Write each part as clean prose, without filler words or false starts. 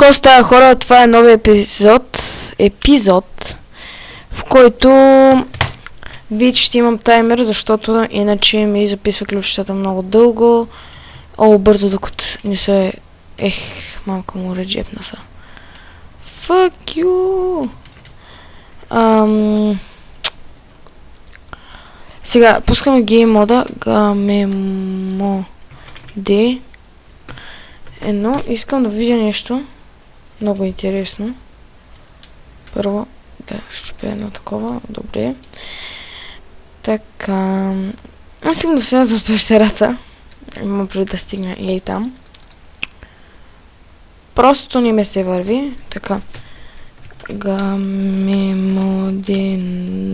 Какво става, хора? Това е новия епизод, в който вие ще имам таймер, защото иначе ми записва ключчетата много дълго. Бързо, докато не се... малко му реджепна са. Fuck you! Сега, пускаме гейм мода. Gamemode 1. Искам да видя нещо много интересно. Първо, да, ще едно такова. Добре. Така. Аз искам да сляза от пещерата. Имам преди да стигна и там. Просто не ме се върви. Така. Gamemode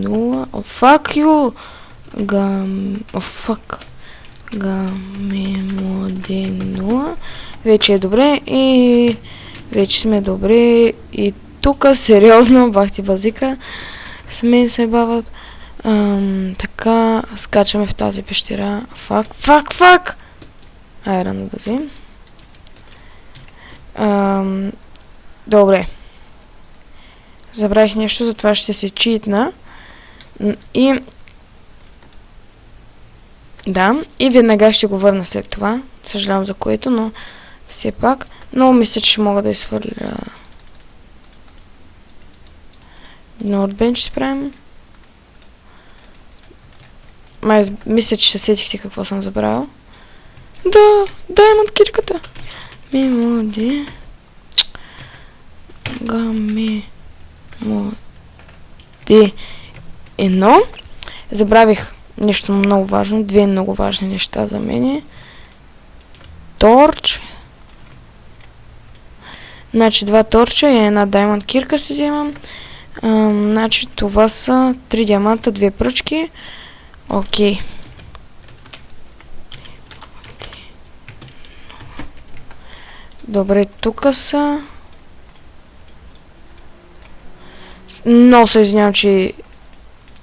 0. Fuck you! Fuck. Gamemode 0. Вече е добре и... Вече сме добре и тук сериозно бахти базика сме се бават. Така, скачаме в тази пещера. Фак! Ай, рано да взем. Добре. Забравих нещо, затова ще се читна. И... Да, и веднага ще го върна след това. Съжалявам за което, но все пак. Много мисля, че мога да изхвърля... Нордбенч ще правим. Мисля, че ще сетихте какво съм забравил. Да, даймонд кирката. Gamemode 1. Забравих нещо много важно. Две много важни неща за мен. Торч. Значи 2 торча и една даймонд кирка си вземам. Значи това са 3 диаманта, 2 пръчки. Окей. Добре, тук са... Много се извинявам, че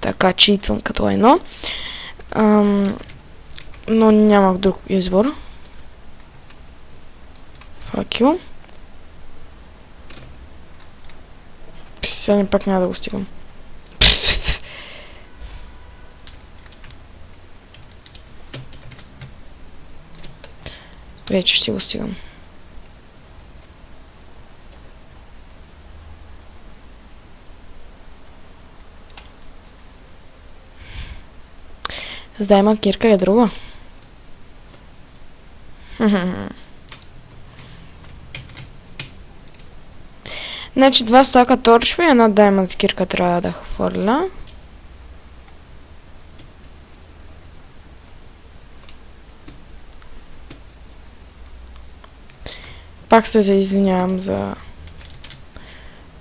така читвам като едно. Но нямах друг избор. Fuck you. Сега пак няма да го стигам. Вече ще го стигам. С даймонд кирка е друго. Значи 2 стака торчва и една даймонд кирка трябва да хвърля. Пак се извинявам за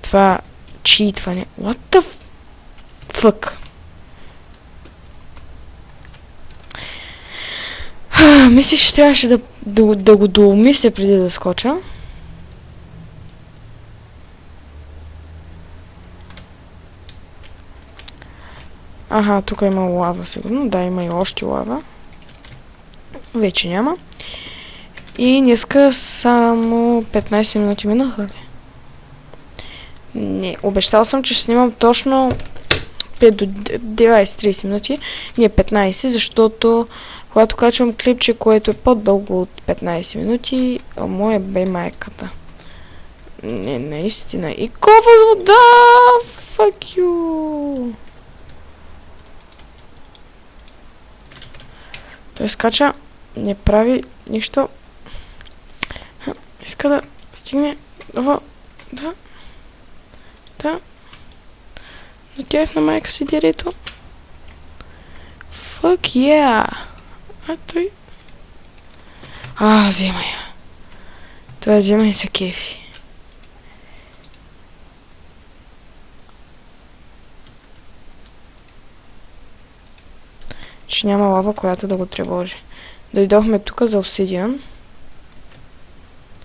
това читване. What the fuck? Мисля, че трябваше да го доумисля преди да скоча. Аха, тук има лава сигурно. Да, има и още лава. Вече няма. И днеска само 15 минути минаха ли? Не, обещал съм, че ще снимам точно 5 до 20-30 минути. Не 15, защото когато качвам клипче, което е по-дълго от 15 минути, моя бе майката. Не, наистина. И кофа с вода! Fuck you! Той скача, не прави нищо. Иска да стигне до... Да. Но кеф на майка си дирето. Fuck yeah! А той... взема я. Това взема и са кефи. Че няма лава, която да го тревожи. Дойдохме тук за обсидиан.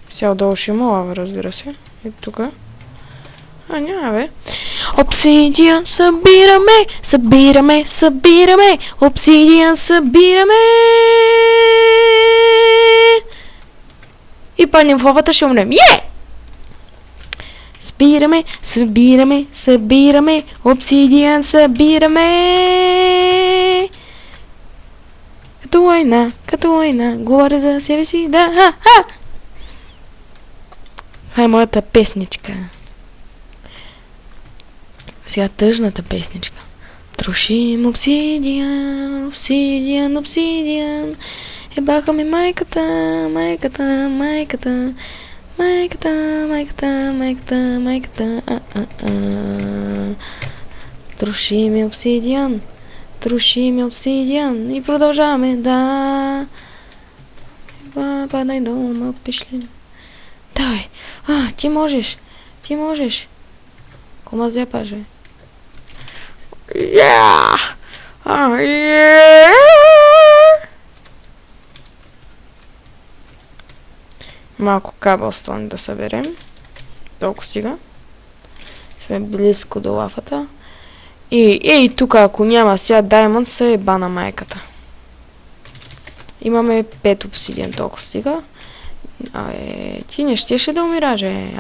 Сега отдолу ще има лава, разбира се. И тук. Няма бе. Обсидиан събираме. Обсидиан събираме. И паднем в лавата, ще умрем. събираме, обсидиан събираме. Като война, говоря за себе си, да, Това е моята песничка. Сега тъжната песничка. Трошим обсидиан. Ебаха ми майката. Трошим обсидиан и продължаваме, да. Падай долу, малко пишлин. Давай, ти можеш. Кома зяпаже. Малко кабелстон да съберем. Толкова стига. Сме близко до лафата. И тук, ако няма сега даймонд, се еба на майката. Имаме 5 обсидиан, толкова стига. Ти не щеше да умираже.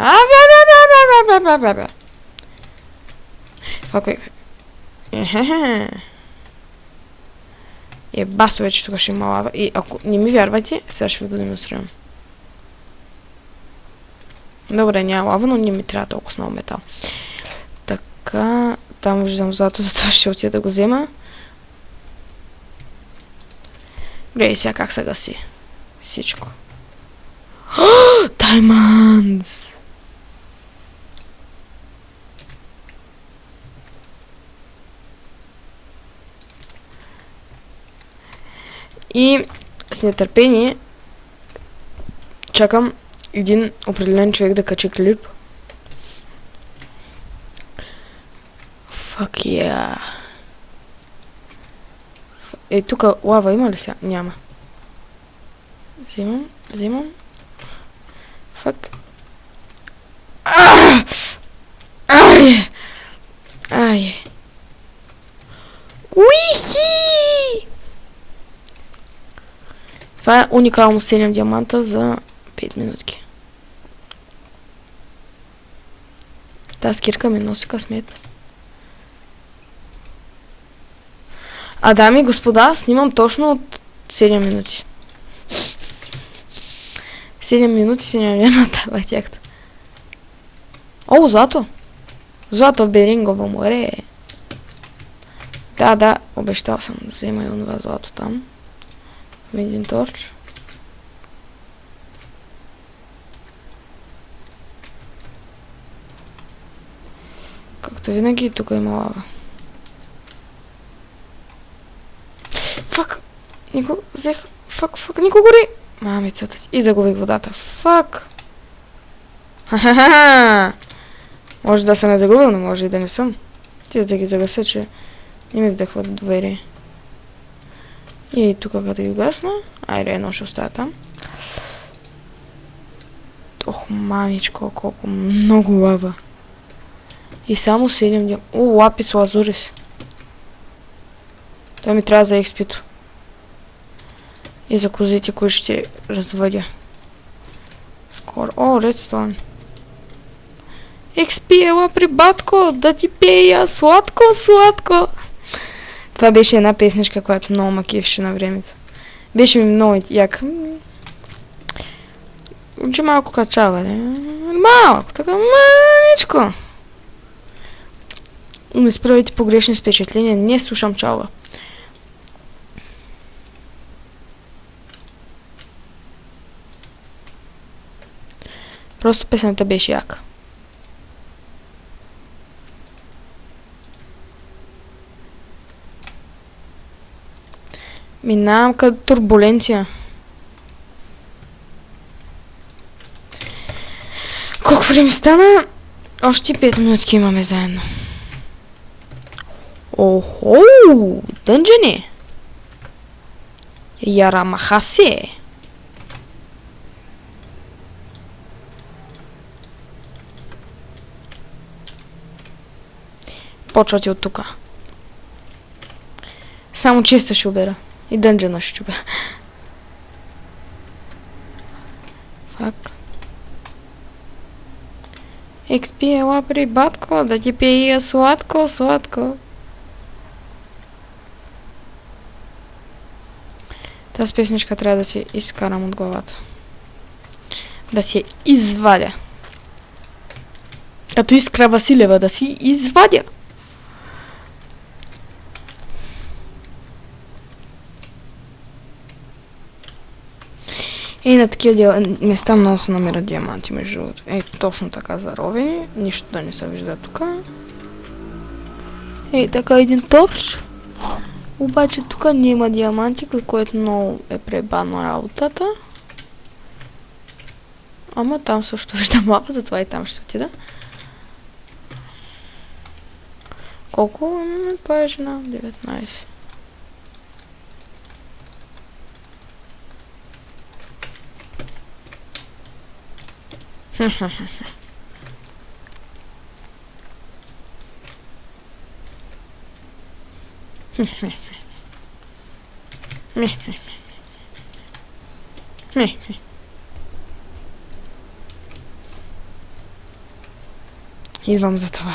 Басо вече тук ще има лава. И ако не ми вярвате, сега ще ви го демонстрирам. Добре, няма лава, но не ми трябва толкова много метал. Така, там виждам злато, затова ще отида да го взема. Гледай сега как се гаси всичко. Diamonds! И с нетърпение чакам един определен човек да качи клип. Fuck yeah! Тук лава има ли сега? Няма. Взимам. Fuck. Ай! Уихи! Това е уникално 7 диаманта за 5 минутки. Та скирка ми носи късмет. Дами и господа, снимам точно от 7 минути. 7 минути си не натава тякта. Злато! Злато в Берингово море. Да, обещал съм да взема и онова злато там. Един торч. Както винаги, тук има лава. Фак! Нико взех. Фак, Нико гори! Мамицата ти. И загубих водата. Фак! Ха-ха-ха! Може да съм я загубил, но може и да не съм. Ти да ги загася, че не ми вдъхват доверие. И тук като ги гасна. Айде, едно ще остава там. Мамичко, колко много лава. И само 7 дни. Лапис лазурис. Той ми трябва за експито. И за козите, които ще разводя. Скоро. Редстоун. XP, ела при батко, да ти пея сладко. Това беше една песничка, която много ма кефеше на времето. Беше ми много як. Че малко качава, не? Малко, така маничко. Не справите погрешни впечатления, не слушам чалга. Просто песента беше яка. Минавам като турбуленция. Колко време стана? Още 5 минутки имаме заедно. Охо! Дънджени! Ярамахасе! Почвате от тука. Само честа ще убера. И дънджена ще чубя. Фак. XP ела при батко, да ти пия сладко, сладко. Тази песничка трябва да си изкарам от главата. Да си я извадя. Като Искра Василева да си извадя. И на такива места много се намират диаманти, между другото. Ей, точно така заровени. Нищо да не се вижда тук. Ей, така един торч. Обаче тук няма диаманти, което много е пребано работата. Ама там също виждам мапа, затова и там ще отида. Колко е жена? 19. Идвам за това.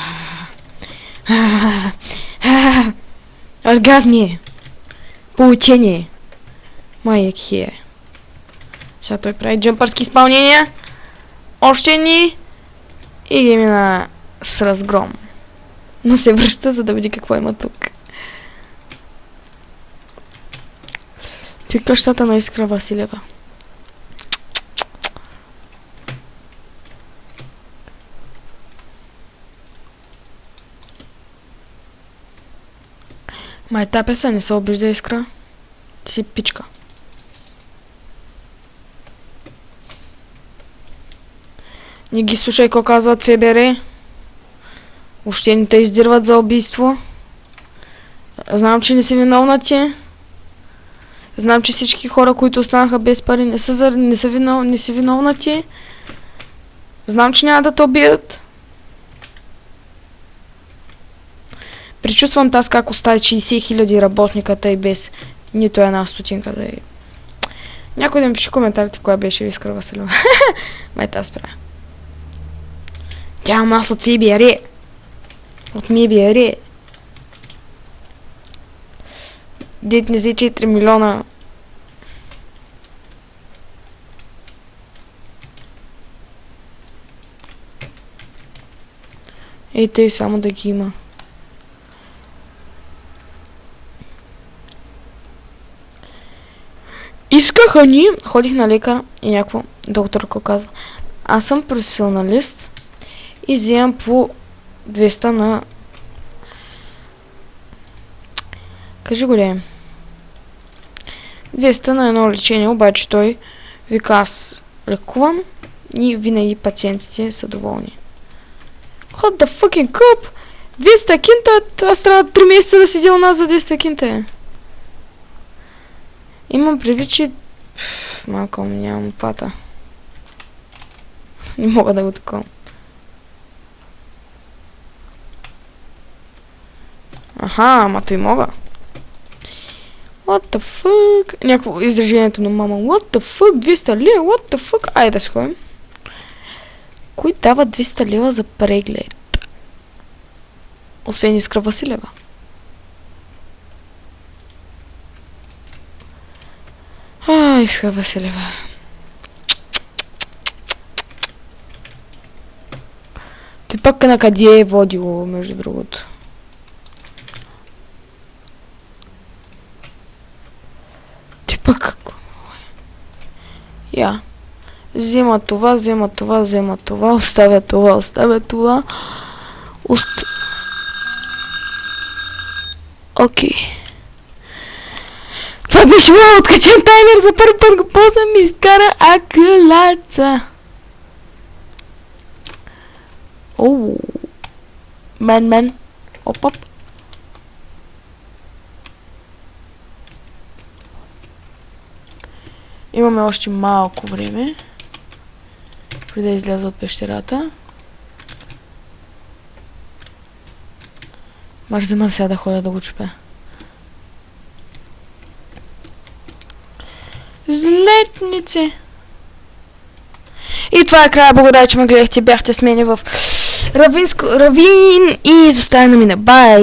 Оргазми! Получение! Майек хе. Сега той прави джампърски изпълнения. Още ни. И ги мина с разгром. Но се връща, за да види какво има тук. Той къщата на Искра Василева. Май та песен не се обижда, Искра. Ти си пичка. Не ги слушай какво казват ФБР. Още не те издирват за убийство. Знам, че не си виновна ти. Знам, че всички хора, които останаха без пари, не си виновна ти. Знам, че няма да те убият. Причувствам аз как остави 60 000 работниката и без нито една стотинка да е. Някой да ми пише коментарите, коя беше Искра Василева. Май тази спря. Тя нас от ФБР. От МБР. Дет не взе 4 милиона. Ей, тъй само да ги има. Искаха ни, ходих на лекар и някакво докторко казва: аз съм професионалист и вземам по 200 на... Кажи го ли? 200 на едно лечение, обаче той вика: аз лекувам и винаги пациентите са доволни. What the fucking cup? 200 кинта? Аз трябва 3 месеца да седя у нас за 200 кинта. Имам предвид, че... Малко нямам пата. Не мога да го такова. Аха, ама той мога. What the fuck? Някакво изражението на мама. What the fuck? 200 лева? What the fuck? Айде да сходим. Кой дава 200 лева за преглед? Освен Искра Василева. Искра Василева. Той пък на къде е водило, между другото. Той пък какво? Я. Взема това, взема това, взема това, оставя това, оставя това. Окей. Това беше много откачен таймер за първи път, после ми изкара акълаца. Оу. Мен. Оп. Имаме още малко време преди да изляза от пещерата. Маш взема сега да ходя да го чупя. Злетници! И това е края. Благодаря, че ме гледахте. Бяхте с мен в Равин и изоставяне ми на бай.